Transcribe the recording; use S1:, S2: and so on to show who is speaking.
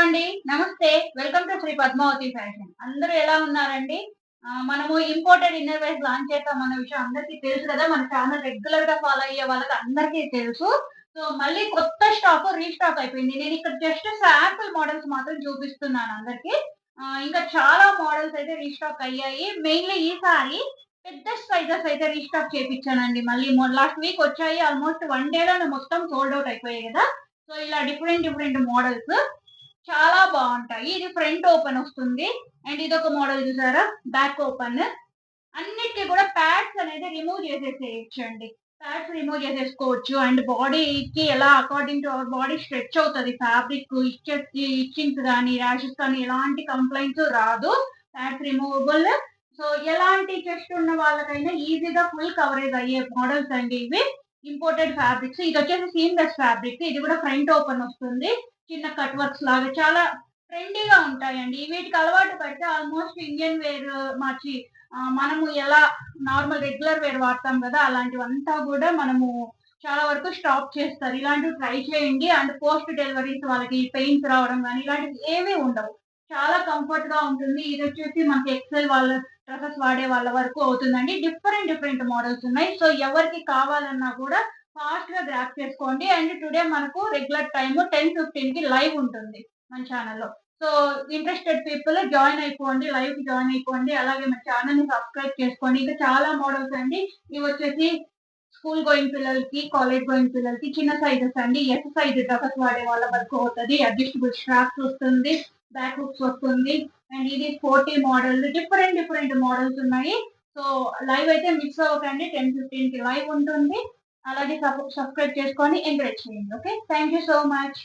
S1: అండి. నమస్తే. Welcome to Shri Padmavathi fashion. అందరూ ఎలా ఉన్నారండి? మనము ఇంపోర్టెడ్ ఇన్నర్‌వేర్స్ లాంచ్ చేసామన్న విషయం అందరికీ తెలుసు కదా! మన ఛానల్ రెగ్యులర్‌గా ఫాలో అయ్యే వాళ్ళకి అందరికీ తెలుసు. సో, మళ్ళీ కొత్త స్టాక్ రీస్టాక్ అయిపోయింది. నేనిక్కడ జస్ట్ శాంపుల్ మోడల్స్ మాత్రం చూపిస్తున్నాను అందరికి. ఇంకా చాలా మోడల్స్ అయితే రీస్టాక్ అయ్యాయి. మెయిన్‌లీ ఈసారి పెద్ద సైజెస్ అయితే రీస్టాక్ చేపిచ్చానండి. మళ్ళీ లాస్ట్ వీక్ వచ్చాయి. ఆల్‌మోస్ట్ 1 డేలోనే మొత్తం సోల్డ్ ఔట్ అయిపోయాయి గదా! సో, ఇలా డిఫరెంట్ డిఫరెంట్ మోడల్స్ చాలా బావుంటాయి. ఇది ఫ్రంట్ ఓపెన్ వస్తుంది. అండ్ ఇదొక మోడల్ చూసారా? Back open. అన్నిటికి కూడా ప్యాడ్స్ అనేది రిమూవ్ చేసేసేయొచ్చండి. ప్యాడ్స్ రిమూవ్ చేసేసుకోవచ్చు. అండ్ బాడీకి ఎలా according to our body stretch అవుతది ఫ్యాబ్రిక్. ఇచ్చింగ్స్ గాని, ర్యాషెస్ కానీ ఎలాంటి కంప్లెయింట్స్ రాదు. Pads removable. సో, ఎలాంటి చెస్ట్ ఉన్న వాళ్ళకైనా ఈజీగా ఫుల్ కవరేజ్ అయ్యే మోడల్స్ అండి ఇవి. Imported fabrics. ఇదొచ్చేసి సీమ్‌లెస్ ఫ్యాబ్రిక్. ఇది కూడా ఫ్రంట్ ఓపెన్ వస్తుంది. చిన్న కట్ వర్క్స్ లాగా చాలా ట్రెండీగా ఉంటాయండి. వీటికి అలవాటు పడితే ఆల్‌మోస్ట్ ఇండియన్ వేర్ మార్చి మనము ఎలా నార్మల్ రెగ్యులర్ వేర్ వాడతాం గదా! అలాంటివంతా గూడా మనము చాలా వరకు స్టాప్ చేస్తారు. ఇలాంటివి ట్రై చేయండి. అండ్ పోస్ట్ డెలివరీస్ వాళ్ళకి పెయిన్స్ రావడం గాని ఇలాంటివి ఏవి ఉండవు. చాలా కంఫర్ట్‌గా ఉంటుంది. ఇదొచ్చేసి మనకి ఎక్సెల్ వాళ్ళ డ్రెసెస్ వాడే వాళ్ళ వరకు అవుతుందండి. డిఫరెంట్ డిఫరెంట్ మోడల్స్ ఉన్నాయి. సో, ఎవరికి కావాలన్నా కూడా ఫాస్ట్‌గా గ్రాబ్ చేసుకోండి. అండ్ టుడే మనకు రెగ్యులర్ టైమ్ 10:15కి లైవ్ ఉంటుంది మన ఛానెల్‌లో. సో, ఇంట్రెస్టెడ్ పీపుల్ జాయిన్ అయిపోండి. లైవ్‌కి జాయిన్ అయిపోండి. అలాగే మన ఛానెల్‌ని సబ్స్క్రైబ్ చేసుకోండి. ఇంకా చాలా మోడల్స్ అండి. ఇవొచ్చేసి స్కూల్ గోయింగ్ పిల్లలకి, కాలేజ్ గోయింగ్ పిల్లలకి చిన్న సైజెస్ అండి. ఎస్ సైజ్ డ్రెసెస్ వాడే వాళ్ళ వరకు అవుతది. అడ్జస్టబుల్ స్ట్రాప్స్ వస్తుంది. బ్యాక్ హుక్స్ వస్తుంది. అండ్ ఇది sporty model different different models ఉన్నాయి. సో, లైవ్ అయితే మిస్ అవ్వకండి. 10:15కి లైవ్ ఉంటుంది. అలాగే సబ్స్క్రైబ్ చేసుకొని ఎంకరేజ్ చేయండి. Okay. Thank you so much.